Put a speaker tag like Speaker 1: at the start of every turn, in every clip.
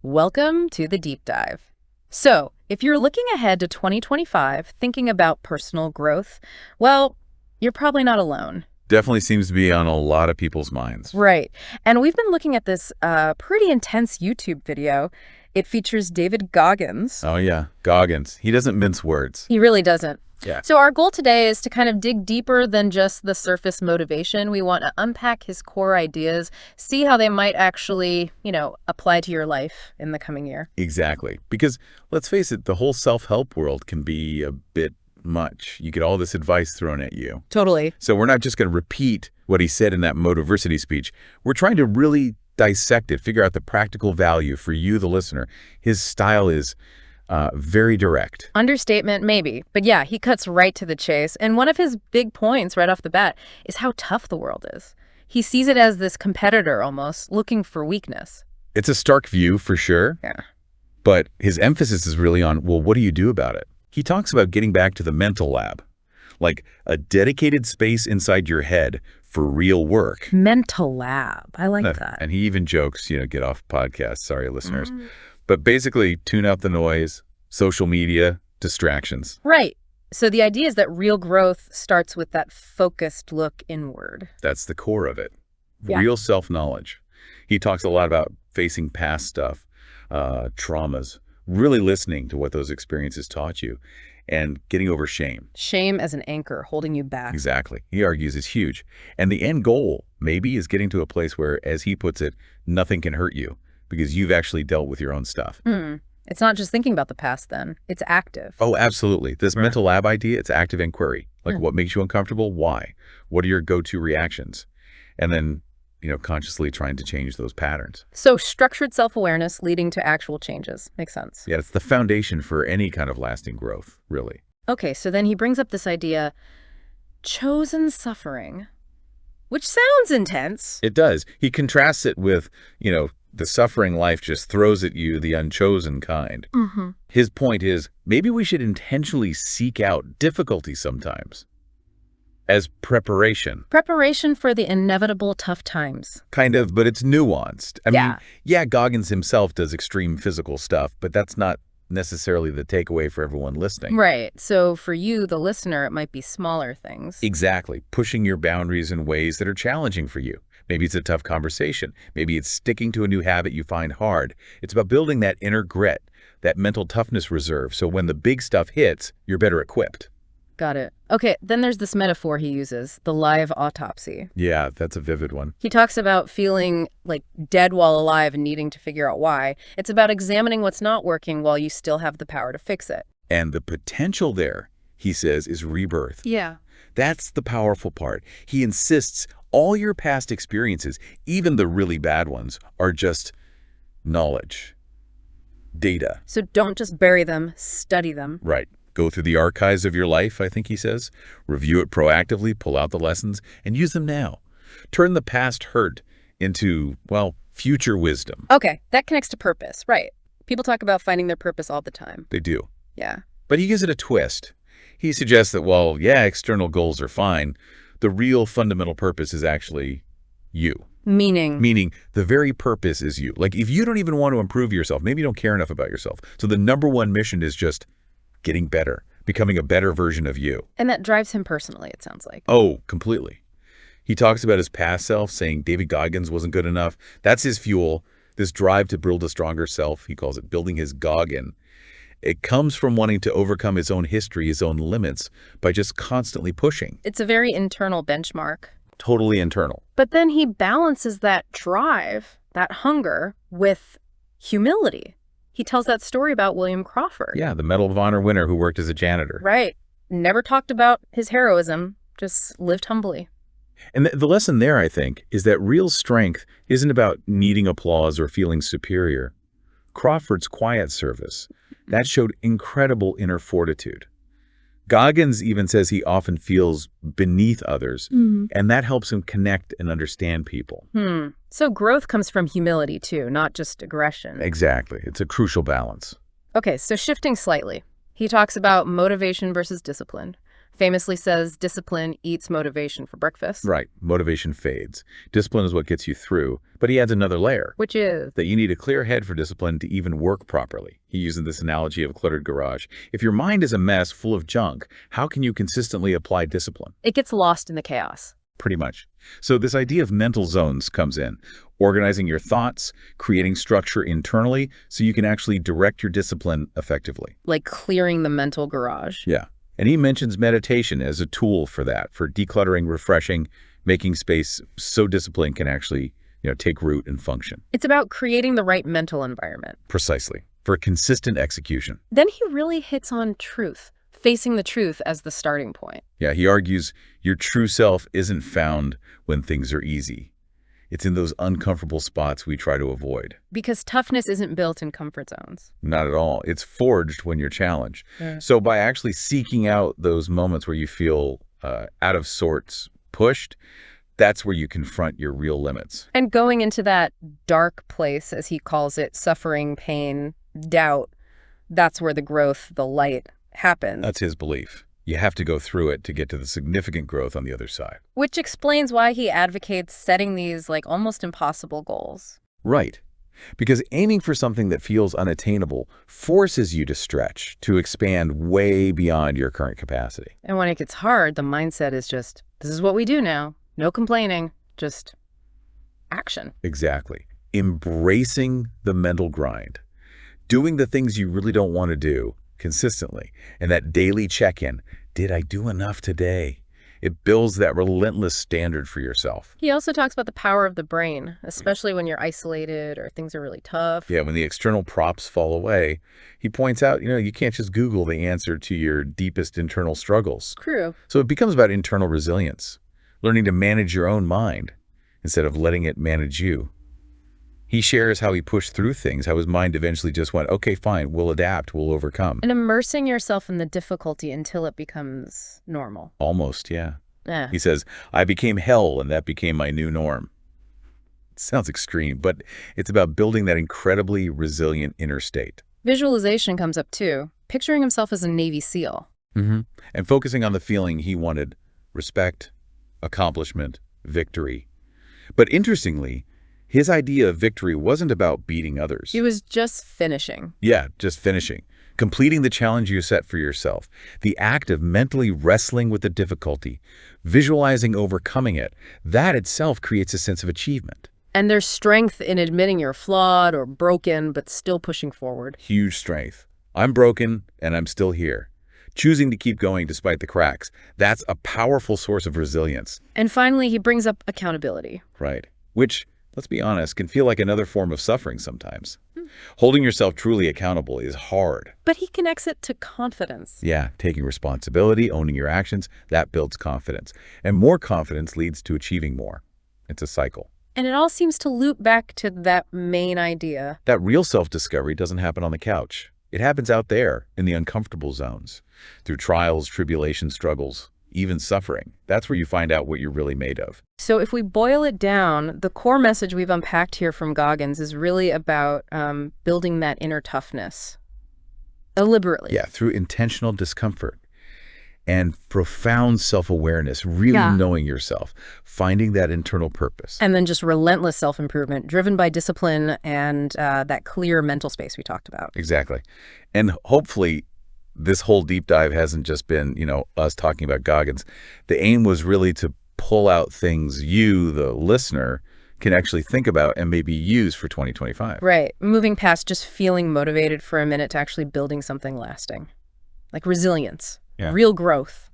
Speaker 1: Welcome to the deep dive. So, if you're looking ahead to 2025, thinking about personal growth, well, you're probably not alone.
Speaker 2: Definitely seems to be on a lot of people's minds.
Speaker 1: Right. And we've been looking at this pretty intense YouTube video. It features David Goggins.
Speaker 2: Oh, yeah. Goggins. He doesn't mince words.
Speaker 1: He really doesn't.
Speaker 2: Yeah.
Speaker 1: So our goal today is to kind of dig deeper than just the surface motivation. We want to unpack his core ideas, see how they might actually, apply to your life in the coming year.
Speaker 2: Exactly. Because let's face it, the whole self-help world can be a bit much. You get all this advice thrown at you.
Speaker 1: Totally.
Speaker 2: So we're not just going to repeat what he said in that Motiversity speech. We're trying to really dissect it, figure out the practical value for you, the listener. His style is very direct.
Speaker 1: Understatement, maybe. But yeah, he cuts right to the chase. And one of his big points right off the bat is how tough the world is. He sees it as this competitor almost, looking for weakness.
Speaker 2: It's a stark view for sure.
Speaker 1: Yeah.
Speaker 2: But his emphasis is really on, well, what do you do about it? He talks about getting back to the mental lab, like a dedicated space inside your head for real work.
Speaker 1: Mental lab. I like that.
Speaker 2: And he even jokes, get off podcasts. Sorry, listeners. But basically, tune out the noise, social media, distractions.
Speaker 1: Right. So the idea is that real growth starts with that focused look inward.
Speaker 2: That's the core of it.
Speaker 1: Yeah.
Speaker 2: Real self-knowledge. He talks a lot about facing past stuff, traumas, really listening to what those experiences taught you, and getting over shame.
Speaker 1: Shame as an anchor holding you back.
Speaker 2: Exactly. He argues is huge. And the end goal, maybe, is getting to a place where, as he puts it, nothing can hurt you because you've actually dealt with your own stuff.
Speaker 1: It's not just thinking about the past then. It's active.
Speaker 2: Oh, absolutely. This mental lab idea, it's active inquiry. Like what makes you uncomfortable? Why? What are your go-to reactions? And then, consciously trying to change those patterns.
Speaker 1: So structured self-awareness leading to actual changes. Makes sense.
Speaker 2: Yeah, it's the foundation for any kind of lasting growth, really.
Speaker 1: Okay, so then he brings up this idea, chosen suffering, which sounds intense.
Speaker 2: It does. He contrasts it with, the suffering life just throws at you the unchosen kind. His point is, maybe we should intentionally seek out difficulty sometimes as preparation.
Speaker 1: Preparation for the inevitable tough times.
Speaker 2: Kind of, but it's nuanced. I
Speaker 1: Yeah.
Speaker 2: mean, Goggins himself does extreme physical stuff, but that's not necessarily the takeaway for everyone listening.
Speaker 1: Right. So for you, the listener, it might be smaller things.
Speaker 2: Exactly. Pushing your boundaries in ways that are challenging for you. Maybe it's a tough conversation. Maybe it's sticking to a new habit you find hard. It's about building that inner grit, that mental toughness reserve, so when the big stuff hits, you're better equipped.
Speaker 1: Got it. Okay, then there's this metaphor he uses, the live autopsy.
Speaker 2: Yeah, that's a vivid one.
Speaker 1: He talks about feeling like dead while alive and needing to figure out why. It's about examining what's not working while you still have the power to fix it.
Speaker 2: And the potential there, he says, is rebirth.
Speaker 1: Yeah.
Speaker 2: That's the powerful part. He insists all your past experiences, even the really bad ones, are just knowledge, data.
Speaker 1: So don't just bury them, study them.
Speaker 2: Right. Go through the archives of your life, I think he says. Review it proactively, pull out the lessons, and use them now. Turn the past hurt into, future wisdom.
Speaker 1: Okay, that connects to purpose, right. People talk about finding their purpose all the time.
Speaker 2: They do.
Speaker 1: Yeah.
Speaker 2: But he gives it a twist. He suggests that, external goals are fine. The real fundamental purpose is actually you.
Speaker 1: Meaning?
Speaker 2: Meaning the very purpose is you. Like if you don't even want to improve yourself, maybe you don't care enough about yourself. So the number one mission is just getting better, becoming a better version of you.
Speaker 1: And that drives him personally, it sounds like.
Speaker 2: Oh, completely. He talks about his past self, saying David Goggins wasn't good enough. That's his fuel, this drive to build a stronger self. He calls it building his Goggin. It comes from wanting to overcome his own history, his own limits, by just constantly pushing.
Speaker 1: It's a very internal benchmark.
Speaker 2: Totally internal.
Speaker 1: But then he balances that drive, that hunger, with humility. He tells that story about William Crawford.
Speaker 2: Yeah, the Medal of Honor winner who worked as a janitor.
Speaker 1: Right. Never talked about his heroism, just lived humbly.
Speaker 2: And the lesson there, I think, is that real strength isn't about needing applause or feeling superior. Crawford's quiet service, that showed incredible inner fortitude. Goggins even says he often feels beneath others, and that helps him connect and understand people.
Speaker 1: So growth comes from humility, too, not just aggression.
Speaker 2: Exactly. It's a crucial balance.
Speaker 1: Okay, so shifting slightly. He talks about motivation versus discipline. Famously says discipline eats motivation for breakfast.
Speaker 2: Right, motivation fades. Discipline is what gets you through. But he adds another layer,
Speaker 1: Which is,
Speaker 2: that you need a clear head for discipline to even work properly. He uses this analogy of a cluttered garage. If your mind is a mess full of junk, how can you consistently apply discipline?
Speaker 1: it gets lost in the chaos.
Speaker 2: Pretty much. So this idea of mental zones comes in, organizing your thoughts, creating structure internally so you can actually direct your discipline effectively.
Speaker 1: Like clearing the mental garage.
Speaker 2: Yeah. And he mentions meditation as a tool for that, for decluttering, refreshing, making space so discipline can actually, take root and function.
Speaker 1: It's about creating the right mental environment.
Speaker 2: Precisely. For consistent execution.
Speaker 1: Then he really hits on truth, facing the truth as the starting point.
Speaker 2: Yeah, he argues your true self isn't found when things are easy. It's in those uncomfortable spots we try to avoid.
Speaker 1: Because toughness isn't built in comfort zones.
Speaker 2: Not at all. It's forged when you're challenged.
Speaker 1: Yeah.
Speaker 2: So by actually seeking out those moments where you feel out of sorts, pushed, that's where you confront your real limits.
Speaker 1: And going into that dark place, as he calls it, suffering, pain, doubt, that's where the growth, the light happens.
Speaker 2: That's his belief. You have to go through it to get to the significant growth on the other side.
Speaker 1: Which explains why he advocates setting these almost impossible goals.
Speaker 2: Right. Because aiming for something that feels unattainable forces you to stretch, to expand way beyond your current capacity.
Speaker 1: And when it gets hard, the mindset is just, this is what we do now. No complaining, just action.
Speaker 2: Exactly. Embracing the mental grind. Doing the things you really don't want to do consistently. And that daily check-in, did I do enough today? It builds that relentless standard for yourself.
Speaker 1: He also talks about the power of the brain, especially when you're isolated or things are really tough.
Speaker 2: Yeah, when the external props fall away, he points out, you can't just Google the answer to your deepest internal struggles.
Speaker 1: True.
Speaker 2: So it becomes about internal resilience, learning to manage your own mind instead of letting it manage you. He shares how he pushed through things, how his mind eventually just went, okay, fine, we'll adapt, we'll overcome.
Speaker 1: And immersing yourself in the difficulty until it becomes normal.
Speaker 2: Almost, yeah.
Speaker 1: Yeah.
Speaker 2: He says, I became hell and that became my new norm. It sounds extreme, but it's about building that incredibly resilient inner state.
Speaker 1: Visualization comes up too, picturing himself as a Navy SEAL.
Speaker 2: And focusing on the feeling he wanted, respect, accomplishment, victory. But interestingly, his idea of victory wasn't about beating others.
Speaker 1: It was just finishing.
Speaker 2: Yeah, just finishing. Completing the challenge you set for yourself. The act of mentally wrestling with the difficulty, visualizing overcoming it, that itself creates a sense of achievement.
Speaker 1: And there's strength in admitting you're flawed or broken, but still pushing forward.
Speaker 2: Huge strength. I'm broken and I'm still here. Choosing to keep going despite the cracks. That's a powerful source of resilience.
Speaker 1: And finally, he brings up accountability.
Speaker 2: Right. Which, let's be honest, can feel like another form of suffering sometimes. Holding yourself truly accountable is hard.
Speaker 1: But he connects it to confidence.
Speaker 2: Yeah, taking responsibility, owning your actions, that builds confidence. And more confidence leads to achieving more. It's a cycle.
Speaker 1: And it all seems to loop back to that main idea.
Speaker 2: That real self-discovery doesn't happen on the couch. It happens out there in the uncomfortable zones, through trials, tribulations, struggles, even suffering. That's where you find out what you're really made of.
Speaker 1: So if we boil it down, the core message we've unpacked here from Goggins is really about building that inner toughness deliberately.
Speaker 2: Yeah, through intentional discomfort and profound self-awareness, really knowing yourself, finding that internal purpose.
Speaker 1: And then just relentless self-improvement driven by discipline and that clear mental space we talked about.
Speaker 2: Exactly. And hopefully this whole deep dive hasn't just been, us talking about Goggins. The aim was really to pull out things you, the listener, can actually think about and maybe use for 2025.
Speaker 1: Right. Moving past just feeling motivated for a minute to actually building something lasting, like resilience, real growth.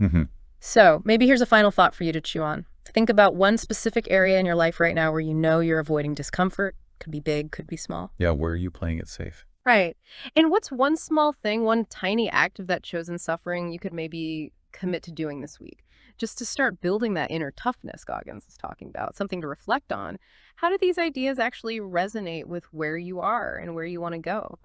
Speaker 1: So maybe here's a final thought for you to chew on. Think about one specific area in your life right now where you know you're avoiding discomfort. Could be big, could be small.
Speaker 2: Yeah, where are you playing it safe?
Speaker 1: Right. And what's one small thing, one tiny act of that chosen suffering you could maybe commit to doing this week? Just to start building that inner toughness Goggins is talking about, something to reflect on. How do these ideas actually resonate with where you are and where you want to go?